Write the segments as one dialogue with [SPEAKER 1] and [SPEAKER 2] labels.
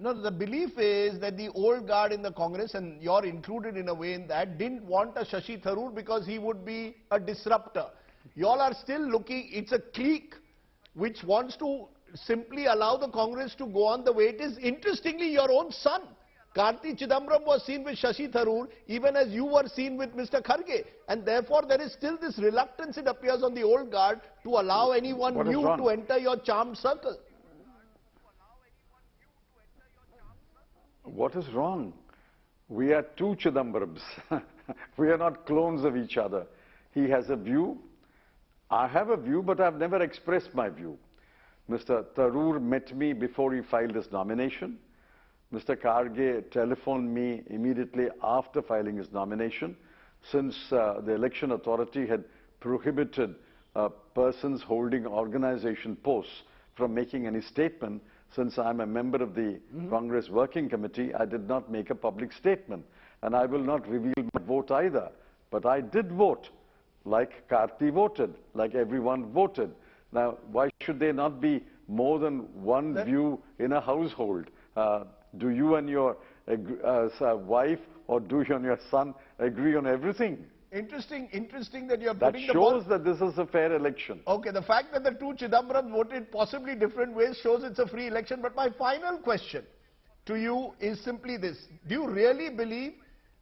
[SPEAKER 1] No, the belief is that the old guard in the Congress, and you're included in a way in that, didn't want a Shashi Tharoor because he would be a disruptor. Y'all are still looking, it's a clique which wants to simply allow the Congress to go on the way it is. Interestingly, your own son, P Chidambaram, was seen with Shashi Tharoor, even as you were seen with Mr. Kharge. And therefore, there is still this reluctance, it appears, on the old guard to allow anyone new to enter your charmed circle.
[SPEAKER 2] What is wrong? We are two Chidambarams. We are not clones of each other. He has a view. I have a view, but I've never expressed my view. Mr. Tharoor met me before he filed his nomination. Mr. Kharge telephoned me immediately after filing his nomination, since the election authority had prohibited persons holding organization posts from making any statement. Since I'm a member of the Congress Working Committee, I did not make a public statement. And I will not reveal my vote either. But I did vote, like Karti voted, like everyone voted. Now, why should there not be more than one view in a household? Do you and your wife, or do you and your son agree on everything?
[SPEAKER 1] Interesting that you're putting
[SPEAKER 2] the ball. That shows that this is a fair election.
[SPEAKER 1] Okay, the fact that the two Chidambarams voted possibly different ways shows it's a free election. But my final question to you is simply this. Do you really believe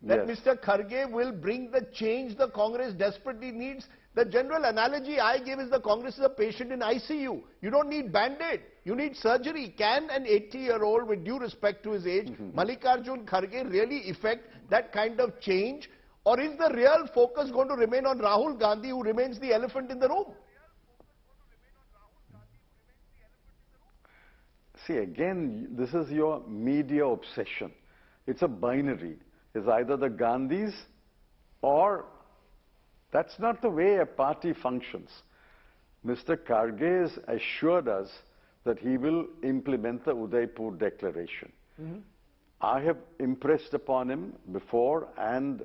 [SPEAKER 1] that Mr. Kharge will bring the change the Congress desperately needs? The general analogy I give is the Congress is a patient in ICU. You don't need Band-Aid. You need surgery. Can an 80-year-old, with due respect to his age, Mallikarjun Kharge, really effect that kind of change? Or is the real focus going to remain on Rahul Gandhi, who remains the elephant in the room?
[SPEAKER 2] See, again, this is your media obsession. It's a binary. It's either the Gandhis or... That's not the way a party functions. Mr. Kharge has assured us that he will implement the Udaipur Declaration. I have impressed upon him before and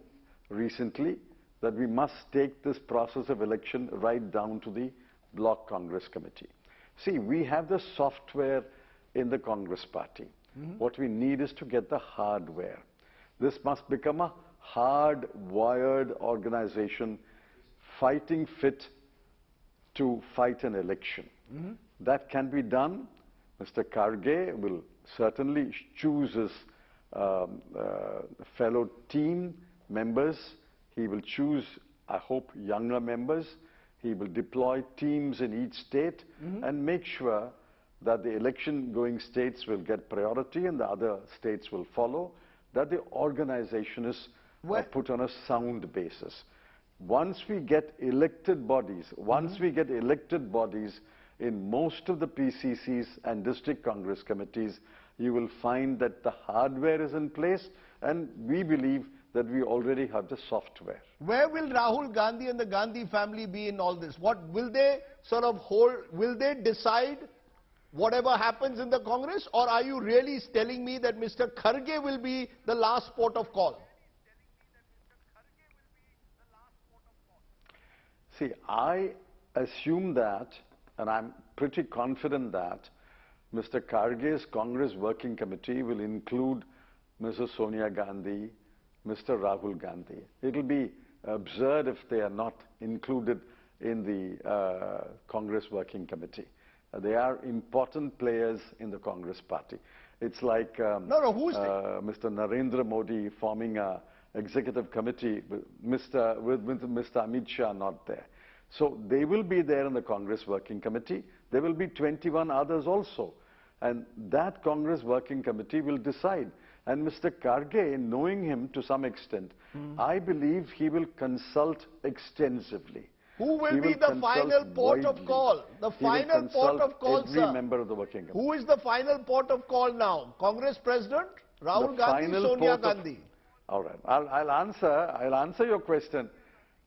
[SPEAKER 2] recently that we must take this process of election right down to the Block Congress Committee. See, we have the software in the Congress Party. What we need is to get the hardware. This must become a hard-wired organization, fighting fit to fight an election. That can be done. Mr. Kharge will certainly choose his fellow team members. He will choose, I hope, younger members. He will deploy teams in each state and make sure that the election-going states will get priority and the other states will follow, that the organization is put on a sound basis. Once we get elected bodies, in most of the PCCs and district Congress committees, you will find that the hardware is in place, and we believe that we already have the software.
[SPEAKER 1] Where will Rahul Gandhi and the Gandhi family be in all this? What will they sort of hold? Will they decide whatever happens in the Congress, or are you really telling me that Mr. Kharge will be the last port of call?
[SPEAKER 2] See, I assume that, and I'm pretty confident that, Mr. Kharge's Congress Working Committee will include Mrs. Sonia Gandhi, Mr. Rahul Gandhi. It will be absurd if they are not included in the Congress Working Committee. They are important players in the Congress Party. It's like Mr. Narendra Modi forming a executive committee with Mr. Amit Shah not there. So they will be there in the Congress Working Committee. There will be 21 others also. And that Congress Working Committee will decide. And Mr. Kharge, knowing him to some extent, I believe he will consult extensively.
[SPEAKER 1] Who will be the final port of call? The final port of call, sir.
[SPEAKER 2] Every member of the Working Committee.
[SPEAKER 1] Who is the final port of call now? Congress President? Rahul Gandhi, Sonia Gandhi?
[SPEAKER 2] All right. I'll answer your question.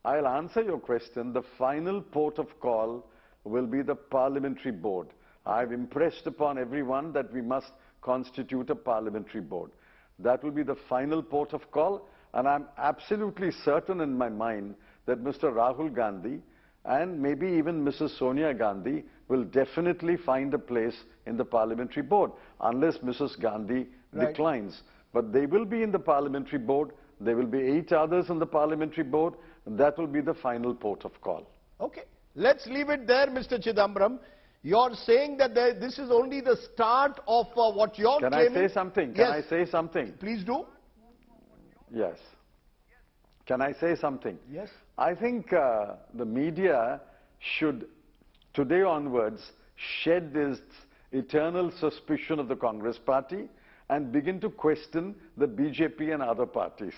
[SPEAKER 2] I'll answer your question. The final port of call will be the Parliamentary Board. I've impressed upon everyone that we must constitute a Parliamentary Board. That will be the final port of call, and I'm absolutely certain in my mind that Mr. Rahul Gandhi and maybe even Mrs. Sonia Gandhi will definitely find a place in the Parliamentary Board, unless Mrs. Gandhi declines. But they will be in the parliamentary board. There will be 8 others in the parliamentary board. And that will be the final port of call.
[SPEAKER 1] Okay. Let's leave it there, Mr. Chidambaram. You're saying that this is only the start of what you're claiming.
[SPEAKER 2] Can I say something?
[SPEAKER 1] Yes.
[SPEAKER 2] Can I say something?
[SPEAKER 1] Please do.
[SPEAKER 2] Yes. Can I say something?
[SPEAKER 1] Yes.
[SPEAKER 2] I think the media should, today onwards, shed its eternal suspicion of the Congress party and begin to question the BJP and other parties.